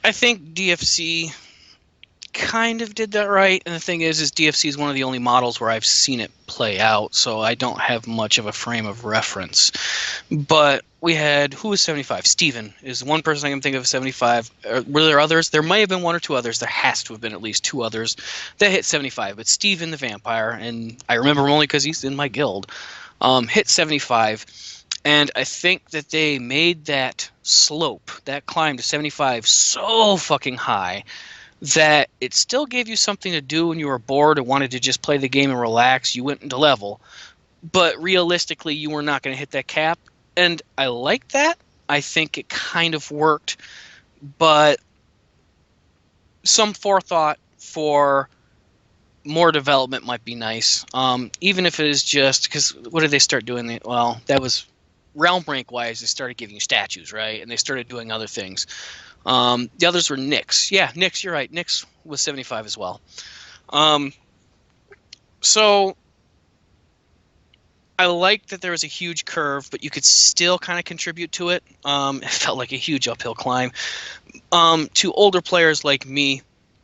I think DFC kind of did that right, and the thing is DFC is one of the only models where I've seen it play out, so I don't have much of a frame of reference. But we had, who was 75? Steven is one person I can think of 75. Were there others? There might have been one or two others. There has to have been at least two others that hit 75. But Steven the Vampire, and I remember him only because he's in my guild, hit 75. And I think that they made that slope, that climb to 75, so fucking high that it still gave you something to do when you were bored and wanted to just play the game and relax. You went into level, but realistically, you were not going to hit that cap. And I like that. I think it kind of worked, but some forethought for more development might be nice. Even if it is just because what did they start doing? Well, that was realm rank wise. They started giving you statues, right? And they started doing other things. The others were Nyx. Yeah, Nyx, you're right. Nyx was 75 as well. So I liked that there was a huge curve, but you could still kind of contribute to it. It felt like a huge uphill climb. To older players like me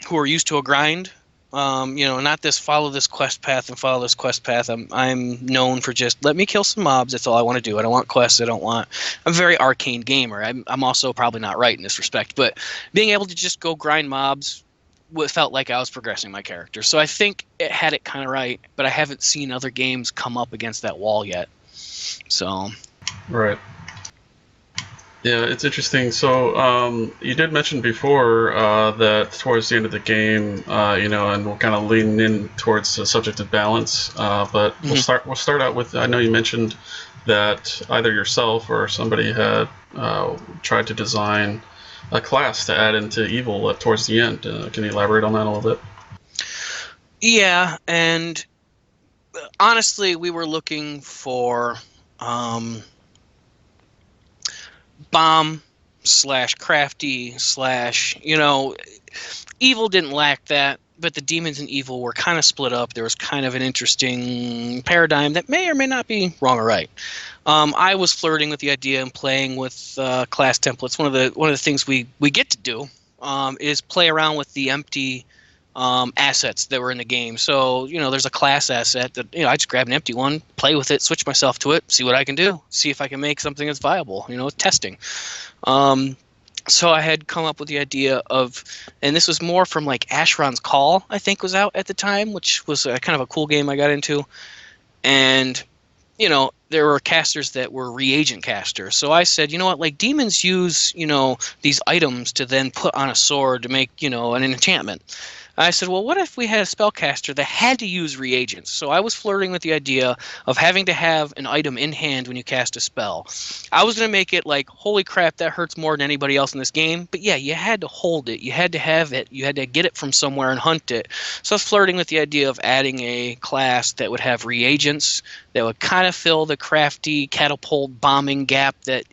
who are used to a grind, not this follow this quest path and follow this quest path. I'm known for just let me kill some mobs. That's all I want to do. I don't want quests. I'm a very arcane gamer. I'm also probably not right in this respect, but being able to just go grind mobs felt like I was progressing my character. So I think it had it kind of right, but I haven't seen other games come up against that wall yet. So. Right. Yeah, it's interesting. So you did mention before that towards the end of the game, and we'll kind of lean in towards the subject of balance. But we'll start out with. I know you mentioned that either yourself or somebody had tried to design a class to add into evil towards the end. Can you elaborate on that a little bit? Yeah, and honestly, we were looking for bomb/crafty/ evil didn't lack that, but the demons and evil were kind of split up. There was kind of an interesting paradigm that may or may not be wrong or right. I was flirting with the idea and playing with class templates. One of the things we get to do is play around with the empty assets that were in the game. So, there's a class asset that, I just grab an empty one, play with it, switch myself to it, see what I can do, see if I can make something that's viable, testing. So I had come up with the idea of, and this was more from like Ashron's Call, I think was out at the time, which was kind of a cool game I got into. And, there were casters that were reagent casters. So I said, like demons use, these items to then put on a sword to make, an enchantment. I said, well, what if we had a spellcaster that had to use reagents? So I was flirting with the idea of having to have an item in hand when you cast a spell. I was going to make it like, holy crap, that hurts more than anybody else in this game. But yeah, you had to hold it. You had to have it. You had to get it from somewhere and hunt it. So I was flirting with the idea of adding a class that would have reagents that would kind of fill the crafty catapult bombing gap that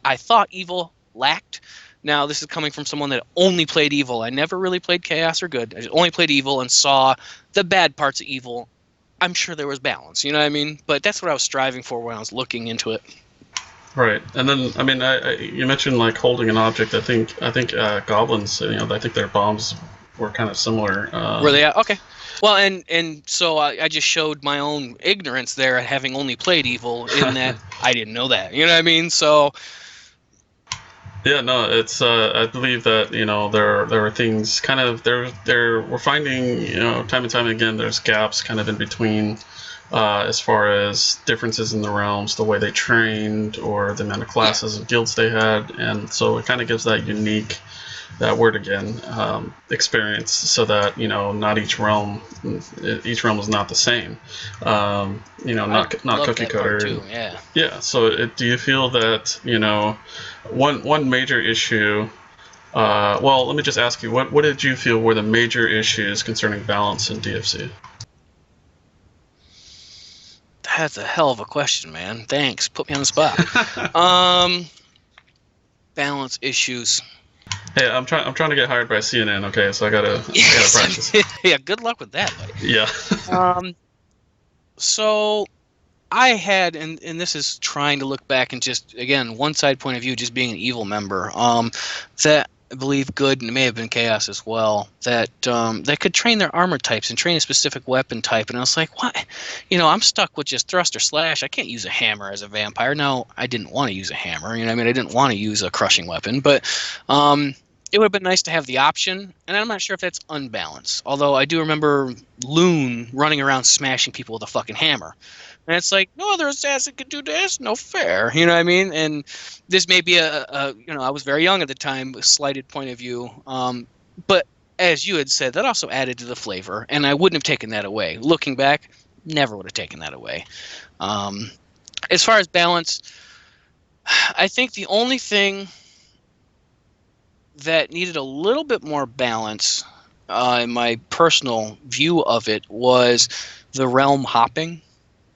I thought evil lacked. Now, this is coming from someone that only played evil. I never really played chaos or good. I just only played evil and saw the bad parts of evil. I'm sure there was balance, you know what I mean? But that's what I was striving for when I was looking into it. Right, and then you mentioned like holding an object. I think goblins, I think their bombs were kind of similar. Were they? Okay. Well, and so I just showed my own ignorance there, having only played evil, in that I didn't know that. You know what I mean? So. Yeah, no, it's I believe that there are things kind of we're finding time and time again there's gaps kind of in between as far as differences in the realms, the way they trained or the amount of classes and guilds they had, and so it kind of gives that unique, that word again, experience, so that not each realm is not the same. Not cookie cutter. Too, yeah. Yeah. So do you feel that one major issue? Well, let me just ask you, what did you feel were the major issues concerning balance in DFC? That's a hell of a question, man. Thanks. Put me on the spot. Balance issues. Hey, I'm trying to get hired by CNN. Okay, so I gotta practice. Yeah, good luck with that, buddy. Yeah. So I had, and this is trying to look back and just, again, one side point of view, just being an evil member, that I believe good, and it may have been chaos as well, that could train their armor types and train a specific weapon type. And I was like, what? I'm stuck with just thrust or slash. I can't use a hammer as a vampire. No, I didn't want to use a hammer. I mean, I didn't want to use a crushing weapon, but it would have been nice to have the option. And I'm not sure if that's unbalanced. Although I do remember Loon running around smashing people with a fucking hammer. And it's like, no other assassin could do this. No fair. You know what I mean? And this may be I was very young at the time, a slighted point of view. But as you had said, that also added to the flavor. And I wouldn't have taken that away. Looking back, never would have taken that away. As far as balance, I think the only thing that needed a little bit more balance, in my personal view of it, was the realm hopping.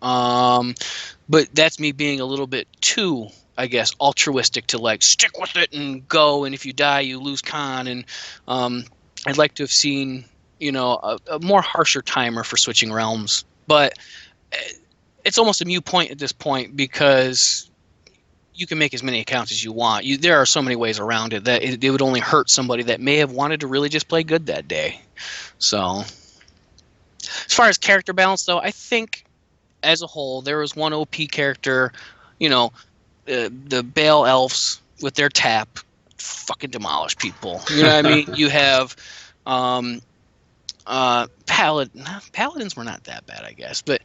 But that's me being a little bit too, I guess, altruistic to like stick with it and go. And if you die, you lose con. And I'd like to have seen, a more harsher timer for switching realms. But it's almost a mute point at this point because you can make as many accounts as you want. There are so many ways around it that it would only hurt somebody that may have wanted to really just play good that day. So, as far as character balance, though, I think as a whole, there was one OP character, the Bale Elves with their tap fucking demolish people. You know what I mean? You have Paladins were not that bad, I guess, but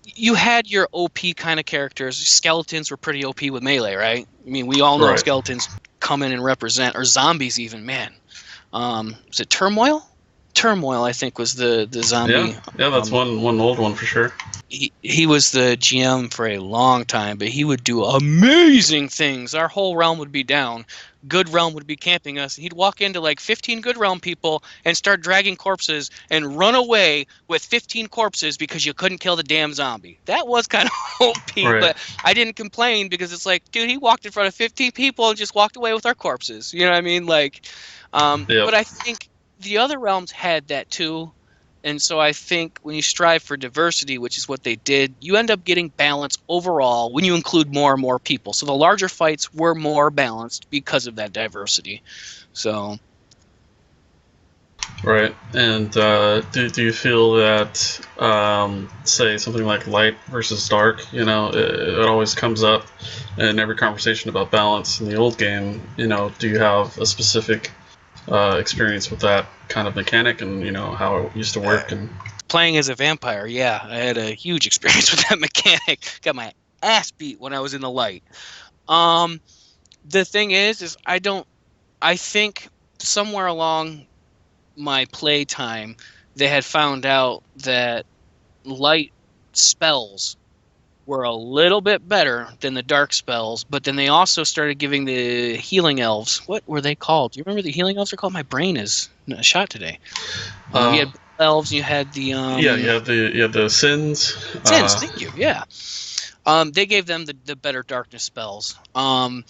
you had your OP kind of characters. Skeletons were pretty OP with melee, right? I mean, we all know skeletons come in and represent, or zombies even, man. Was it Turmoil? Turmoil, I think, was the zombie. Yeah, that's one old one for sure. He was the GM for a long time, but he would do amazing things. Our whole realm would be down. Good Realm would be camping us. He'd walk into like 15 Good Realm people and start dragging corpses and run away with 15 corpses because you couldn't kill the damn zombie. That was kind of OP, but I didn't complain because it's like, dude, he walked in front of 15 people and just walked away with our corpses. You know what I mean? Like, but I think the other realms had that too. And so I think when you strive for diversity, which is what they did, you end up getting balance overall when you include more and more people. So the larger fights were more balanced because of that diversity. So. Right. And do you feel that, say, something like light versus dark, it always comes up in every conversation about balance in the old game. Do you have a specific experience with that kind of mechanic and how it used to work? And playing as a vampire, yeah, I had a huge experience with that mechanic. Got my ass beat when I was in the light. The thing is I think somewhere along my play time they had found out that light spells were a little bit better than the dark spells, but then they also started giving the healing elves. What were they called? Do you remember what the healing elves are called? My brain is shot today. You had elves. You had the you had the sins. Sins, thank you. Yeah. They gave them the better darkness spells. And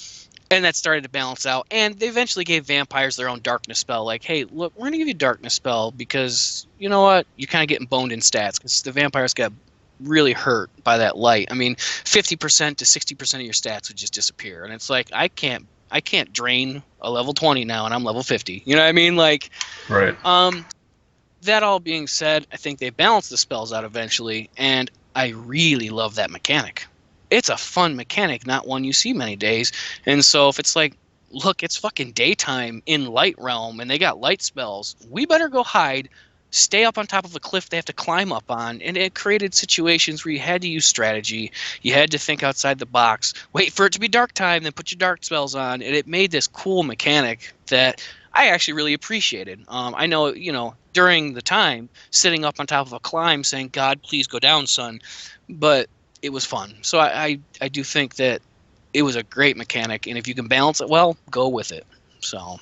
that started to balance out. And they eventually gave vampires their own darkness spell. Like, hey, look, we're gonna give you darkness spell because you know what? You're kind of getting boned in stats because the vampires got really hurt by that light. I mean, 50% to 60% of your stats would just disappear, and it's like I can't drain a level 20 now, and I'm level 50. You know what I mean? Like, right. That all being said, I think they balanced the spells out eventually, and I really love that mechanic. It's a fun mechanic, not one you see many days. And so if it's like, look, it's fucking daytime in Light Realm, and they got light spells, we better go hide. Stay up on top of a cliff they have to climb up on, and it created situations where you had to use strategy. You had to think outside the box, wait for it to be dark time, then put your dark spells on, and it made this cool mechanic that I actually really appreciated. I know, during the time, sitting up on top of a climb saying, God, please go down, son, but it was fun. So I do think that it was a great mechanic, and if you can balance it well, go with it. So.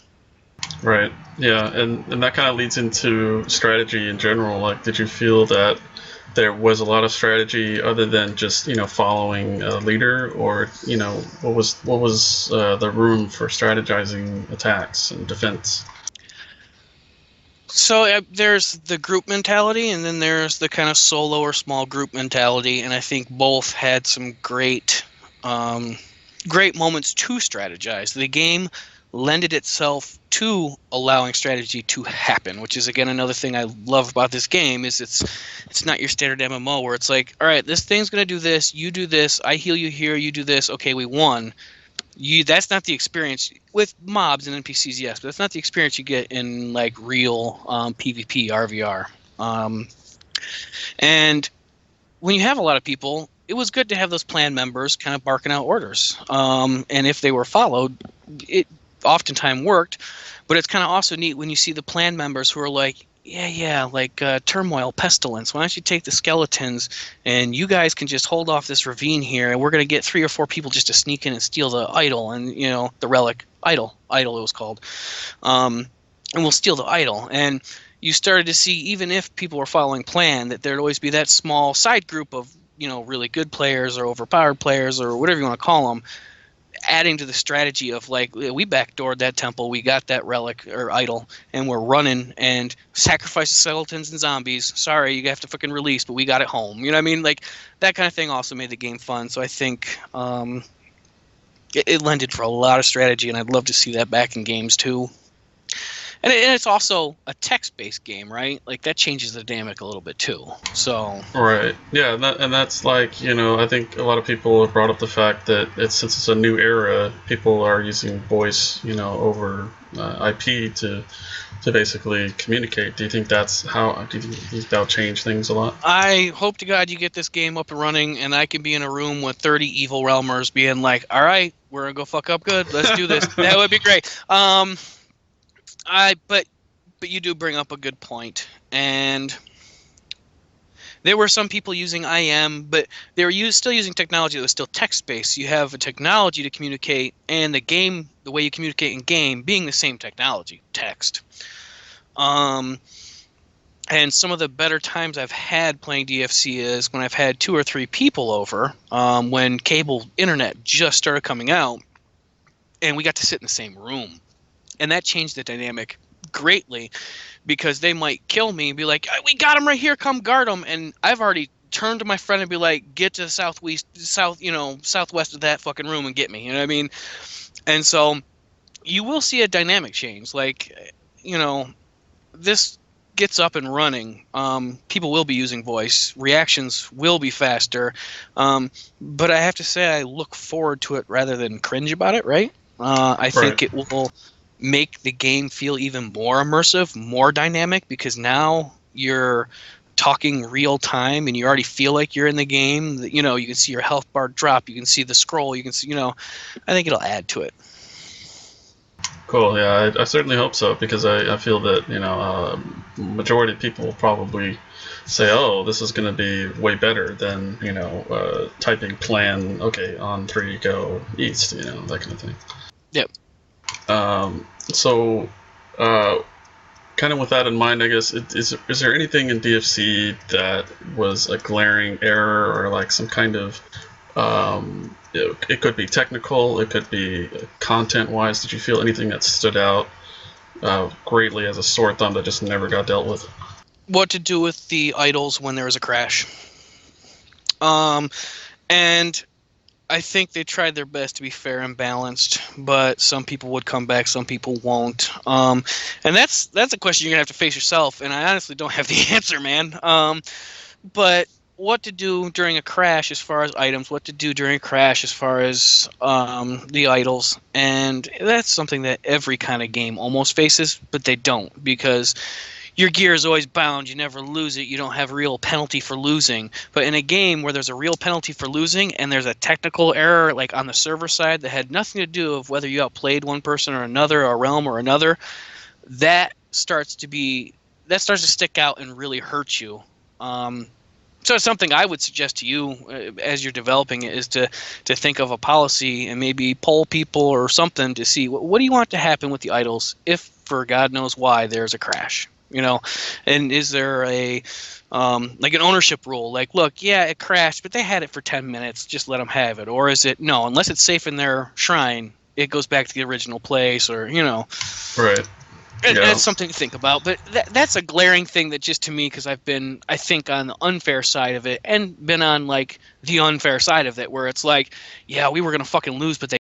Right. Yeah, and that kind of leads into strategy in general. Like, did you feel that there was a lot of strategy other than just following a leader, or what was the room for strategizing attacks and defense? So there's the group mentality, and then there's the kind of solo or small group mentality, and I think both had some great moments to strategize. The game lended itself to allowing strategy to happen, which is again another thing I love about this game. Is it's not your standard MMO where it's like, all right, this thing's gonna do this, you do this, I heal you here, you do this, okay, we won. That's not the experience with mobs and NPCs, yes, but that's not the experience you get in like real PvP RVR. And when you have a lot of people, it was good to have those clan members kind of barking out orders. And if they were followed, it oftentimes worked. But it's kind of also neat when you see the clan members who are like, yeah, like turmoil, pestilence. Why don't you take the skeletons and you guys can just hold off this ravine here, and we're gonna get 3 or 4 people just to sneak in and steal the idol and the relic idol it was called, and we'll steal the idol. And you started to see, even if people were following plan, that there'd always be that small side group of really good players or overpowered players or whatever you want to call them, adding to the strategy of like, we backdoored that temple, we got that relic or idol, and we're running and sacrifice skeletons and zombies. Sorry, you have to fucking release, but we got it home. You know what I mean? Like that kind of thing also made the game fun. So I think it lended for a lot of strategy, and I'd love to see that back in games too. And it's also a text-based game, right? Like that changes the dynamic a little bit too. So Right. Yeah, and that's like, I think a lot of people have brought up the fact that since it's a new era, people are using voice, over IP to basically communicate. Do you think that'll change things a lot? I hope to God you get this game up and running, and I can be in a room with 30 evil realmers being like, "All right, we're gonna go fuck up good. Let's do this." That would be great. But you do bring up a good point, and there were some people using IM, but they were still using technology that was still text-based. You have a technology to communicate, and the way you communicate in game being the same technology, text. And some of the better times I've had playing DFC is when I've had 2 or 3 people over, when cable internet just started coming out, and we got to sit in the same room. And that changed the dynamic greatly, because they might kill me and be like, "We got him right here, come guard him." And I've already turned to my friend and be like, "Get to the southwest of that fucking room and get me." You know what I mean? And so you will see a dynamic change. Like, this gets up and running. People will be using voice. Reactions will be faster. But I have to say I look forward to it rather than cringe about it, right? I think it will make the game feel even more immersive, more dynamic, because now you're talking real time and you already feel like you're in the game. You can see your health bar drop, you can see the scroll, you can see, I think it'll add to it. Cool. Yeah, I certainly hope so, because I feel that majority of people will probably say, "Oh, this is going to be way better than typing plan. Okay, on 3 go east. That kind of thing." Yep. So, kind of with that in mind, I guess, is there anything in DFC that was a glaring error, or like some kind of it could be technical, it could be content-wise. Did you feel anything that stood out greatly as a sore thumb that just never got dealt with? What to do with the idols when there is a crash. And I think they tried their best to be fair and balanced, but some people would come back, some people won't. And that's a question you're gonna have to face yourself, and I honestly don't have the answer, man. But what to do during a crash as far as items, what to do during a crash as far as the idols, and that's something that every kind of game almost faces, but they don't, because your gear is always bound. You never lose it. You don't have a real penalty for losing. But in a game where there's a real penalty for losing, and there's a technical error like on the server side that had nothing to do with whether you outplayed one person or another, or a realm or another, that starts to stick out and really hurt you. So it's something I would suggest to you as you're developing it, is to think of a policy and maybe poll people or something to see what do you want to happen with the idols if, for God knows why, there's a crash. And is there a like an ownership rule? Like, look, yeah, it crashed, but they had it for 10 minutes. Just let them have it. Or is it, no, unless it's safe in their shrine, it goes back to the original place, or, Right. That's something to think about. But that's a glaring thing that just to me, because I've been, I think, on the unfair side of it and been on like the unfair side of it, where it's like, yeah, we were going to fucking lose, but they